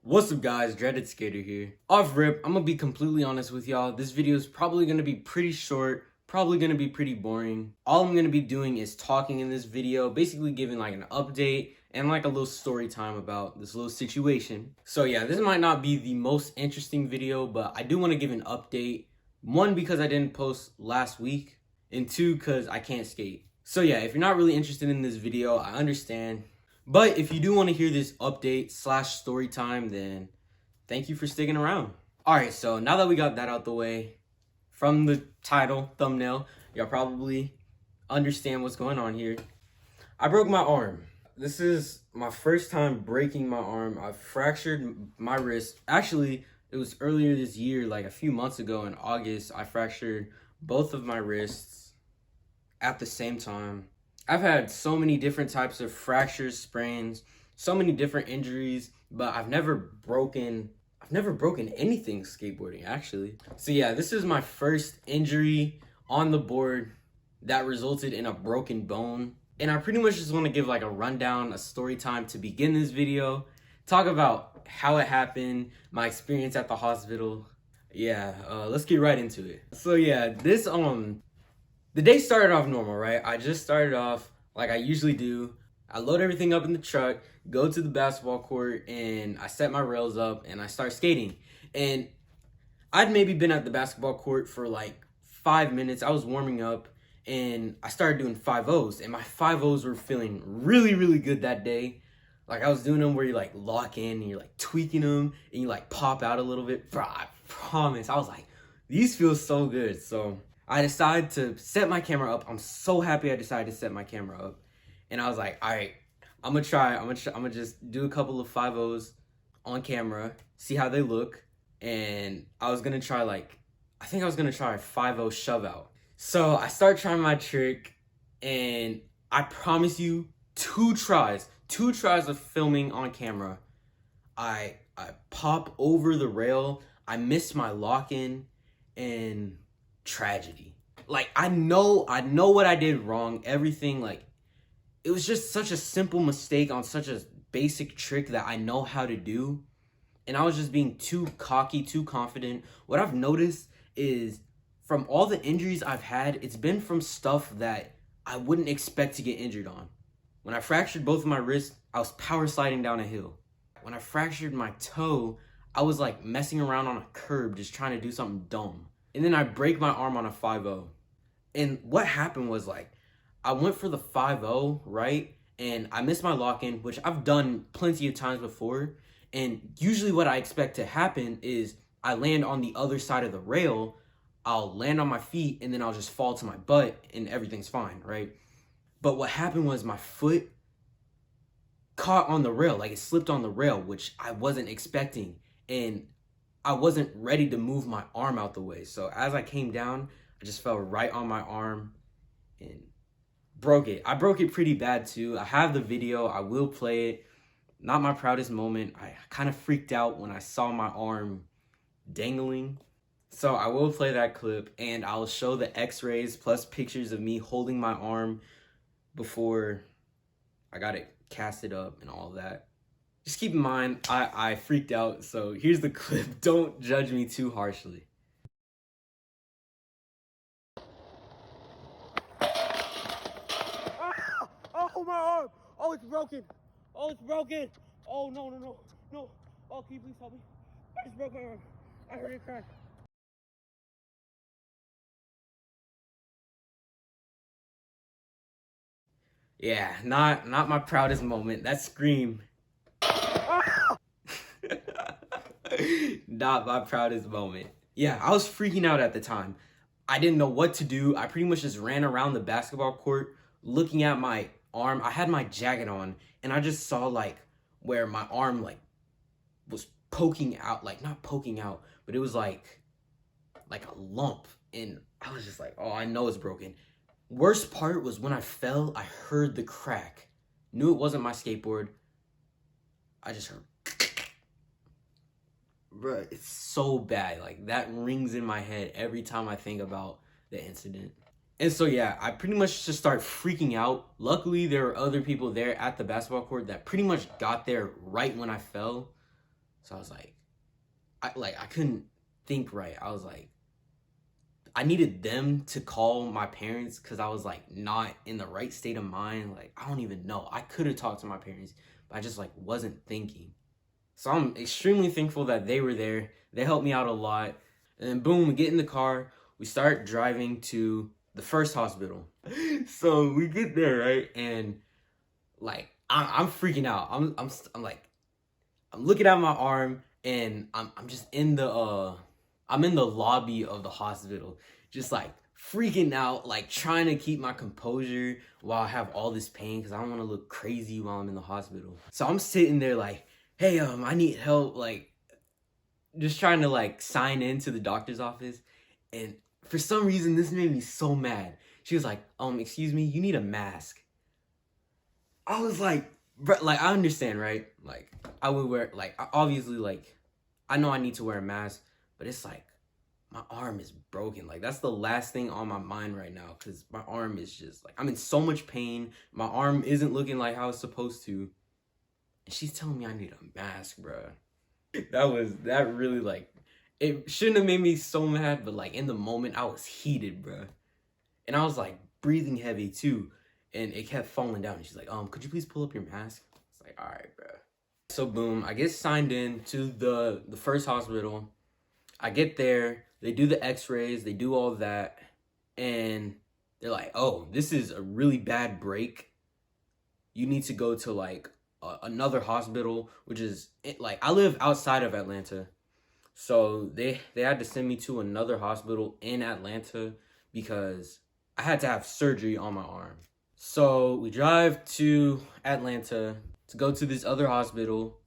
What's up guys, Dreaded Skater here. Off rip, I'm gonna be completely honest with y'all. This video is probably gonna be pretty short, probably gonna be pretty boring. All I'm gonna be doing is talking in this video, basically giving like an update and like a little story time about this little situation. So yeah, this might not be the most interesting video, but I do wanna give an update. One, because I didn't post last week, and two, because I can't skate. So yeah, if you're not really interested in this video, I understand. But if you do want to hear this update / story time, then thank you for sticking around. Alright, so now that we got that out the way, from the title, thumbnail, y'all probably understand what's going on here. I broke my arm. This is my first time breaking my arm. I fractured my wrist. Actually, it was earlier this year, like a few months ago in August, I fractured both of my wrists at the same time. I've had so many different types of fractures, sprains, so many different injuries, but I've never broken anything skateboarding, actually. So yeah, this is my first injury on the board that resulted in a broken bone. And I pretty much just want to give like a rundown, a story time to begin this video, talk about how it happened, my experience at the hospital. Yeah, let's get right into it. So yeah, the day started off normal, right? I just started off like I usually do. I load everything up in the truck, go to the basketball court, and I set my rails up and I start skating. And I'd maybe been at the basketball court for like 5 minutes. I was warming up and I started doing 5-0s, and my 5-0s were feeling really, really good that day. Like I was doing them where you like lock in and you're like tweaking them and you like pop out a little bit. Bro, I promise. I was like, these feel so good. So I decided to set my camera up. I'm so happy I decided to set my camera up. And I was like, all right, I'm gonna just do a couple of 5-0s on camera, see how they look. And I was gonna try I think I was gonna try a 5-0 shove out. So I start trying my trick, and I promise you, two tries of filming on camera, I pop over the rail, I miss my lock-in, and tragedy. Like I know what I did wrong. Everything, like, it was just such a simple mistake on such a basic trick that I know how to do, and I was just being too cocky, too confident. What I've noticed is from all the injuries I've had, it's been from stuff that I wouldn't expect to get injured on. When I fractured both of my wrists, I was power sliding down a hill. When I fractured my toe, I was like messing around on a curb just trying to do something dumb. And then I break my arm on a 5-0. And what happened was, like, I went for the 5-0, right? And I missed my lock-in, which I've done plenty of times before. And usually what I expect to happen is I land on the other side of the rail, I'll land on my feet, and then I'll just fall to my butt and everything's fine, right? But what happened was my foot caught on the rail, like it slipped on the rail, which I wasn't expecting. And I wasn't ready to move my arm out the way. So as I came down, I just fell right on my arm and broke it. I broke it pretty bad too. I have the video. I will play it. Not my proudest moment. I kind of freaked out when I saw my arm dangling. So I will play that clip, and I'll show the x-rays plus pictures of me holding my arm before I got it casted up and all that. Just keep in mind, I freaked out, so here's the clip. Don't judge me too harshly. Oh, my arm! Oh, it's broken! Oh, it's broken! Oh, no. Oh, can you please help me? I just broke my arm. I heard it crack. Yeah, not my proudest moment. That scream. Not my proudest moment. Yeah, I was freaking out at the time. I didn't know what to do. I pretty much just ran around the basketball court looking at my arm. I had my jacket on, and I just saw like where my arm like was poking out, like not poking out, but it was like a lump. And I was just like, oh, I know it's broken. Worst part was when I fell, I heard the crack. Knew it wasn't my skateboard. I just heard, bro, it's so bad. Like that rings in my head every time I think about the incident. And so yeah, I pretty much just start freaking out. Luckily, there were other people there at the basketball court that pretty much got there right when I fell. So I was like, I couldn't think right. I was like, I needed them to call my parents because I was like not in the right state of mind. Like, I don't even know. I could have talked to my parents, but I just like wasn't thinking. So I'm extremely thankful that they were there. They helped me out a lot. And then boom, we get in the car. We start driving to the first hospital. So we get there, right? And like I'm freaking out. I'm like I'm looking at my arm and I'm just in the I'm in the lobby of the hospital, just like freaking out, like trying to keep my composure while I have all this pain because I don't want to look crazy while I'm in the hospital. So I'm sitting there like, hey, I need help, like just trying to like sign into the doctor's office. And for some reason, this made me so mad. She was like, excuse me, you need a mask. I was like, bro, like I understand, right? Like I would wear, like obviously, like I know I need to wear a mask, but it's like my arm is broken. Like that's the last thing on my mind right now because my arm is just like I'm in so much pain. My arm isn't looking like how it's supposed to, and she's telling me I need a mask, bro. That really like it shouldn't have made me so mad, but like in the moment I was heated, bro, and I was like breathing heavy too, and it kept falling down. And she's like, could you please pull up your mask? It's like, all right, bro. So boom, I get signed in to the first hospital. I get there, they do the x-rays, they do all that, and they're like, oh, this is a really bad break. You need to go to like another hospital, which is like I live outside of Atlanta. So they had to send me to another hospital in Atlanta because I had to have surgery on my arm. So we drive to Atlanta to go to this other hospital.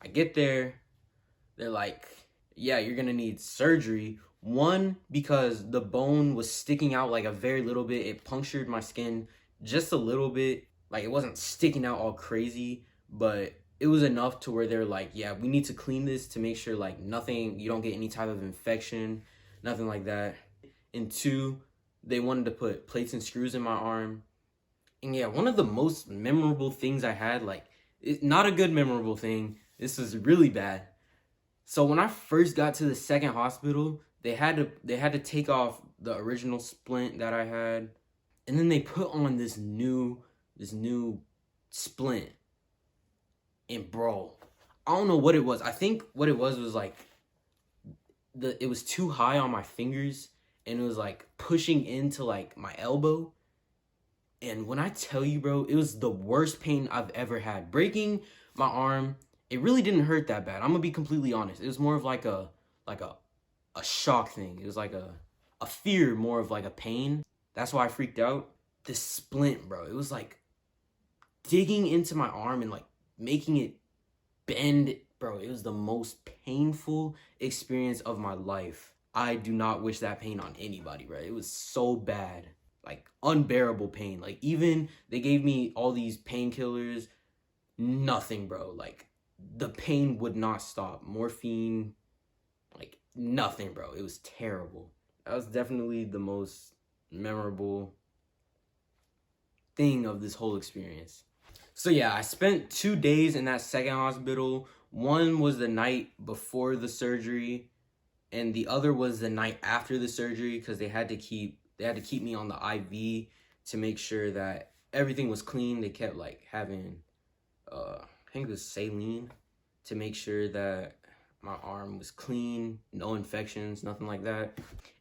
I get there, they're like, yeah, you're gonna need surgery. One, because the bone was sticking out like a very little bit. It punctured my skin just a little bit. Like it wasn't sticking out all crazy, but it was enough to where they're like, yeah, we need to clean this to make sure like nothing, you don't get any type of infection, nothing like that. And two, they wanted to put plates and screws in my arm. And yeah, one of the most memorable things I had, like, it's not a good memorable thing. This was really bad. So when I first got to the second hospital, they had to take off the original splint that I had, and then they put on this new splint. And bro, I don't know what it was. I think what it was like it was too high on my fingers and it was like pushing into like my elbow. And when I tell you, bro, it was the worst pain I've ever had. Breaking my arm, it really didn't hurt that bad. I'm gonna be completely honest. It was more of like a shock thing. It was like a fear, more of like a pain. That's why I freaked out. This splint, bro, it was like digging into my arm and like making it bend, bro. It was the most painful experience of my life. I do not wish that pain on anybody, bro. It was so bad, like unbearable pain. Like even they gave me all these painkillers, nothing, bro. Like the pain would not stop. Morphine, like nothing, bro. It was terrible. That was definitely the most memorable thing of this whole experience. So yeah, I spent 2 days in that second hospital. One was the night before the surgery, and the other was the night after the surgery because they had to keep me on the IV to make sure that everything was clean. They kept like having I think it was saline to make sure that my arm was clean, no infections, nothing like that.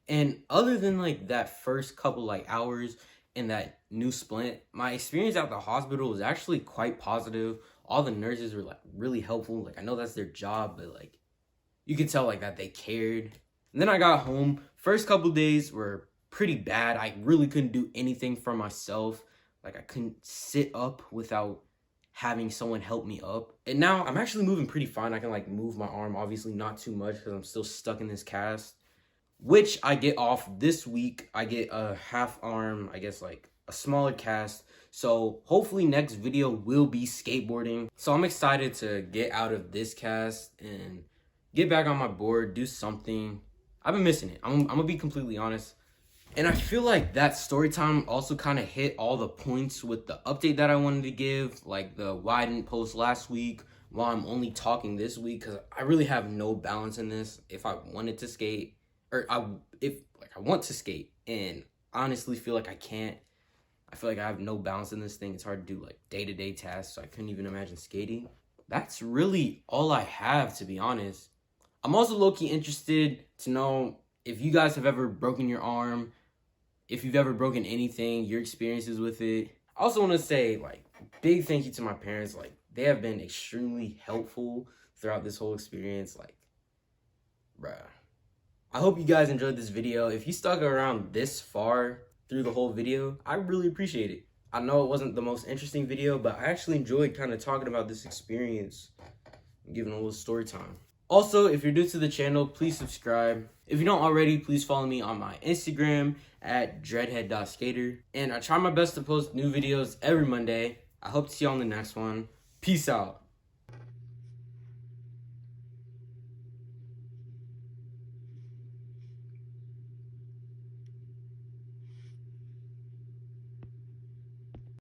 And other than like that first couple like hours in that new splint, my experience at the hospital was actually quite positive. All the nurses were like really helpful. Like I know that's their job, but like you could tell like that they cared. And then I got home. First couple days were pretty bad. I really couldn't do anything for myself. Like I couldn't sit up without having someone help me up. And now I'm actually moving pretty fine. I can like move my arm, obviously not too much because I'm still stuck in this cast, which I get off this week. I get a half arm, I guess like a smaller cast. So hopefully next video will be skateboarding. So I'm excited to get out of this cast and get back on my board, do something. I've been missing it. I'm gonna be completely honest. And I feel like that story time also kind of hit all the points with the update that I wanted to give, like the why I didn't post last week, why I'm only talking this week, because I really have no balance in this. If I wanted to skate, or I want to skate, and honestly feel like I can't. I feel like I have no balance in this thing. It's hard to do like day-to-day tasks, so I couldn't even imagine skating. That's really all I have, to be honest. I'm also low-key interested to know if you guys have ever broken your arm, if you've ever broken anything, your experiences with it. I also want to say, like, big thank you to my parents. Like, they have been extremely helpful throughout this whole experience. Like, bruh. I hope you guys enjoyed this video. If you stuck around this far through the whole video, I really appreciate it. I know it wasn't the most interesting video, but I actually enjoyed kind of talking about this experience and giving a little story time. Also, if you're new to the channel, please subscribe. If you don't already, please follow me on my Instagram at dreadhead.skater. And I try my best to post new videos every Monday. I hope to see you on the next one. Peace out.